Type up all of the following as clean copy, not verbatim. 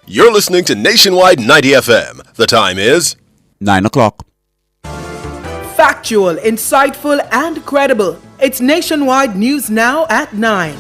You're listening to Nationwide 90 FM. The time is 9 o'clock. Factual, insightful, and credible. It's Nationwide News Now at 9.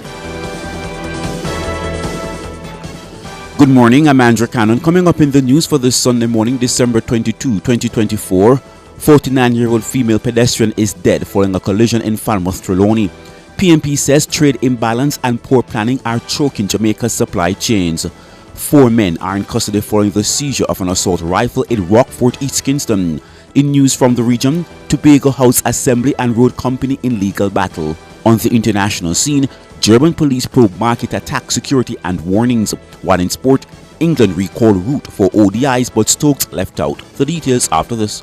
Good morning, I'm Andrew Cannon. Coming up in the news for this Sunday morning, December 22, 2024, 49-year-old female pedestrian is dead following a collision in Falmouth, Trelawney. PNP says trade imbalance and poor planning are choking Jamaica's supply chains. 4 men are in custody following the seizure of an assault rifle in Rockford, East Kingston. In news from the region, Tobago House Assembly and Road Company in legal battle. On the international scene, German police probe market attack security and warnings. While in sport, England recall route for ODIs but Stokes left out. The details after this.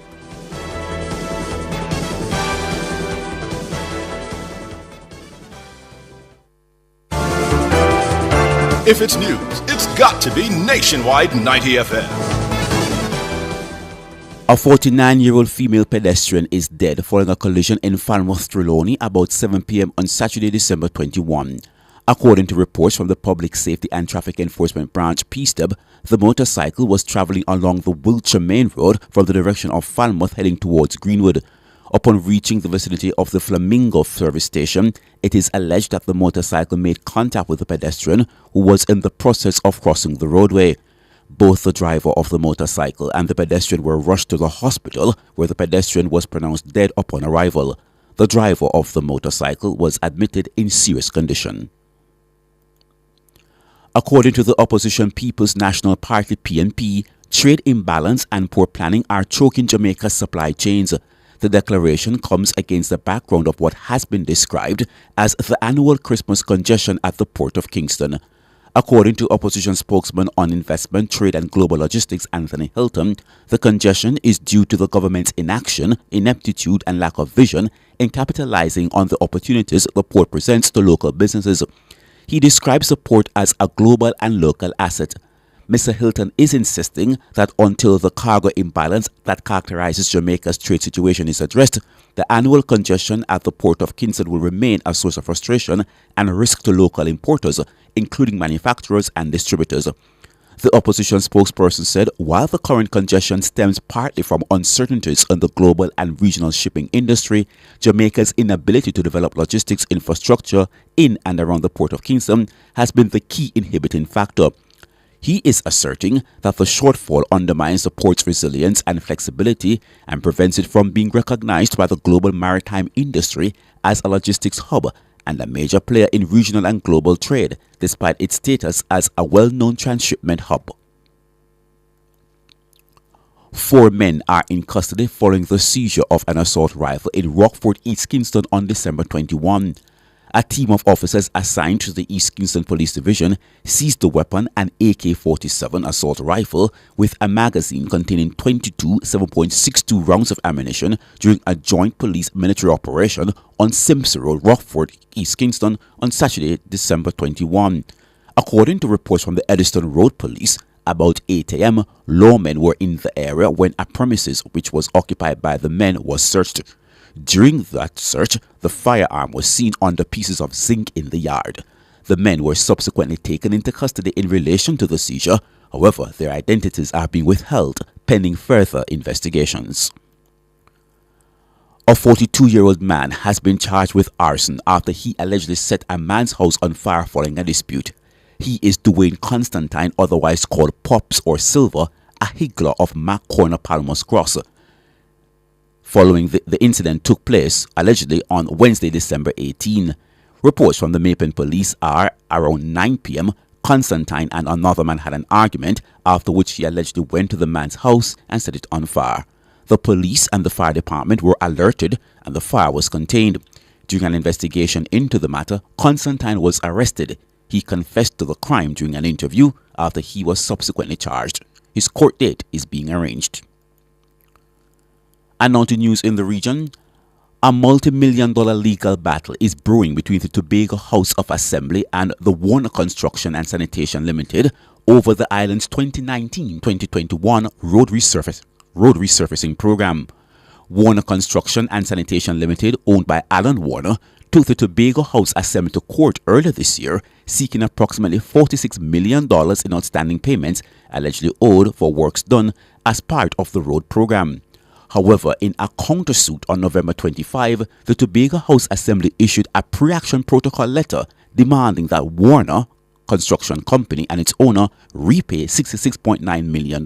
If it's news, it's got to be Nationwide 90 FM. A 49-year-old female pedestrian is dead following a collision in Falmouth, Trelawney about 7 p.m. on Saturday, December 21. According to reports from the Public Safety and Traffic Enforcement Branch, PSTEB, the motorcycle was traveling along the Wiltshire Main Road from the direction of Falmouth heading towards Greenwood. Upon reaching the vicinity of the Flamingo service station, it is alleged that the motorcycle made contact with the pedestrian who was in the process of crossing the roadway. Both the driver of the motorcycle and the pedestrian were rushed to the hospital, where the pedestrian was pronounced dead upon arrival. The driver of the motorcycle was admitted in serious condition. According to the opposition People's National Party (PNP), trade imbalance and poor planning are choking Jamaica's supply chains. The declaration comes against the background of what has been described as the annual Christmas congestion at the Port of Kingston. According to opposition spokesman on investment, trade and global logistics Anthony Hilton, the congestion is due to the government's inaction, ineptitude and lack of vision in capitalizing on the opportunities the port presents to local businesses. He describes the port as a global and local asset. Mr. Hilton is insisting that until the cargo imbalance that characterizes Jamaica's trade situation is addressed, the annual congestion at the Port of Kingston will remain a source of frustration and risk to local importers, including manufacturers and distributors. The opposition spokesperson said while the current congestion stems partly from uncertainties in the global and regional shipping industry, Jamaica's inability to develop logistics infrastructure in and around the Port of Kingston has been the key inhibiting factor. He is asserting that the shortfall undermines the port's resilience and flexibility and prevents it from being recognized by the global maritime industry as a logistics hub and a major player in regional and global trade, despite its status as a well-known transshipment hub. 4 men are in custody following the seizure of an assault rifle in Rockford, East Kingston on December 21. A team of officers assigned to the East Kingston Police Division seized the weapon, an AK-47 assault rifle with a magazine containing 22 7.62 rounds of ammunition during a joint police military operation on Simpson Road, Rockford, East Kingston on Saturday, December 21. According to reports from the Eddystone Road Police, about 8 a.m., lawmen were in the area when a premises which was occupied by the men was searched. During that search, the firearm was seen under pieces of zinc in the yard. The men were subsequently taken into custody in relation to the seizure. However, their identities are being withheld pending further investigations. A 42-year-old man has been charged with arson after he allegedly set a man's house on fire following a dispute. He is Dwayne Constantine, otherwise called Pops or Silver, a higgler of Mac Corner, Palmos Cross. Following the incident took place, allegedly, on Wednesday, December 18. Reports from the Mapen police are around 9 p.m., Constantine and another man had an argument, after which he allegedly went to the man's house and set it on fire. The police and the fire department were alerted and the fire was contained. During an investigation into the matter, Constantine was arrested. He confessed to the crime during an interview after he was subsequently charged. His court date is being arranged. And now to news in the region. A multi-million-dollar legal battle is brewing between the Tobago House of Assembly and the Warner Construction and Sanitation Limited over the island's 2019-2021 road resurfacing program. Warner Construction and Sanitation Limited, owned by Alan Warner, took the Tobago House Assembly to court earlier this year, seeking approximately $46 million in outstanding payments allegedly owed for works done as part of the road program. However, in a countersuit on November 25, the Tobago House Assembly issued a pre-action protocol letter demanding that Warner Construction Company and its owner repay $66.9 million.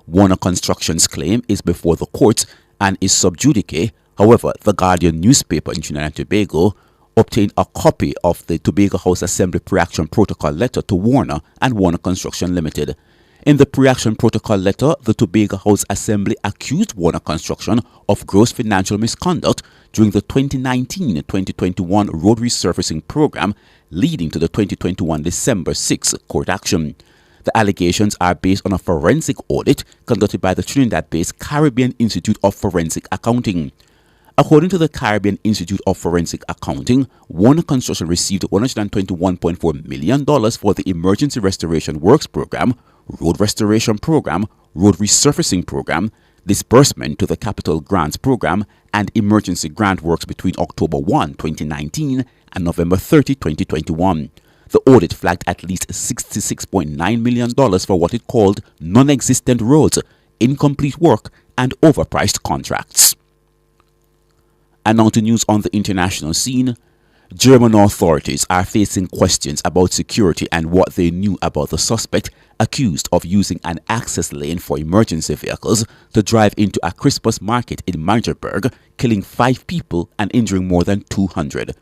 Warner Construction's claim is before the courts and is sub judice. However, the Guardian newspaper in Trinidad and Tobago obtained a copy of the Tobago House Assembly pre-action protocol letter to Warner and Warner Construction Limited. In the pre-action protocol letter, the Tobago House Assembly accused Warner Construction of gross financial misconduct during the 2019-2021 road resurfacing program leading to the 2021 December 6 court action. The allegations are based on a forensic audit conducted by the Trinidad-based Caribbean Institute of Forensic Accounting. According to the Caribbean Institute of Forensic Accounting, Warner Construction received $121.4 million for the Emergency Restoration Works Program, Road Restoration Program, Road Resurfacing Program, Disbursement to the Capital Grants Program, and Emergency Grant Works between October 1, 2019 and November 30, 2021. The audit flagged at least $66.9 million for what it called non-existent roads, incomplete work, and overpriced contracts. And now to news on the international scene. German authorities are facing questions about security and what they knew about the suspect accused of using an access lane for emergency vehicles to drive into a Christmas market in Magdeburg, killing 5 people and injuring more than 200.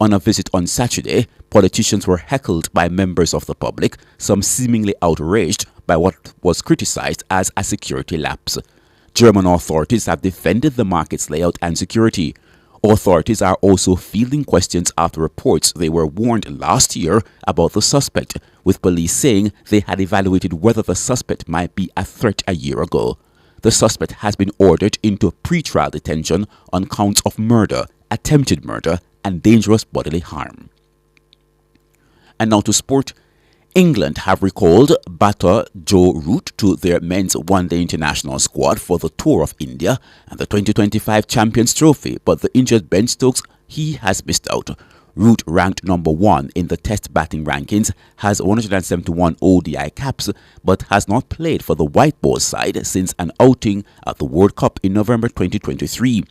On a visit on Saturday, politicians were heckled by members of the public, some seemingly outraged by what was criticized as a security lapse. German authorities have defended the market's layout and security. Authorities are also fielding questions after reports they were warned last year about the suspect, with police saying they had evaluated whether the suspect might be a threat a year ago. The suspect has been ordered into pre-trial detention on counts of murder, attempted murder, and dangerous bodily harm. And now to sport. England have recalled batter Joe Root to their men's one-day international squad for the Tour of India and the 2025 Champions Trophy, but the injured Ben Stokes, he has missed out. Root, ranked number 1 in the Test batting rankings, has 171 ODI caps, but has not played for the white ball side since an outing at the World Cup in November 2023.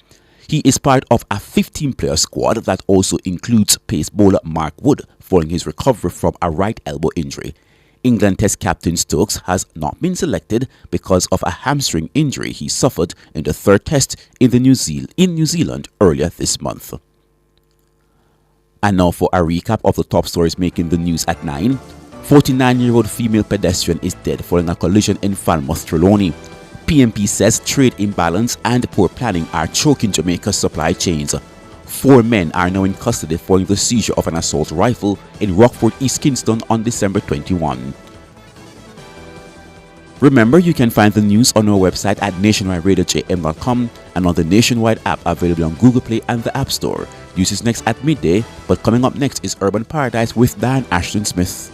He is part of a 15-player squad that also includes pace bowler Mark Wood following his recovery from a right elbow injury. England Test captain Stokes has not been selected because of a hamstring injury he suffered in the third Test in New Zealand earlier this month. And now for a recap of the top stories making the news at 9. 49-year-old female pedestrian is dead following a collision in Falmouth, Trelawney. PMP says trade imbalance and poor planning are choking Jamaica's supply chains. 4 men are now in custody following the seizure of an assault rifle in Rockford, East Kingston on December 21. Remember, you can find the news on our website at nationwideradiojm.com and on the Nationwide app available on Google Play and the App Store. News is next at midday, but coming up next is Urban Paradise with Diane Ashton Smith.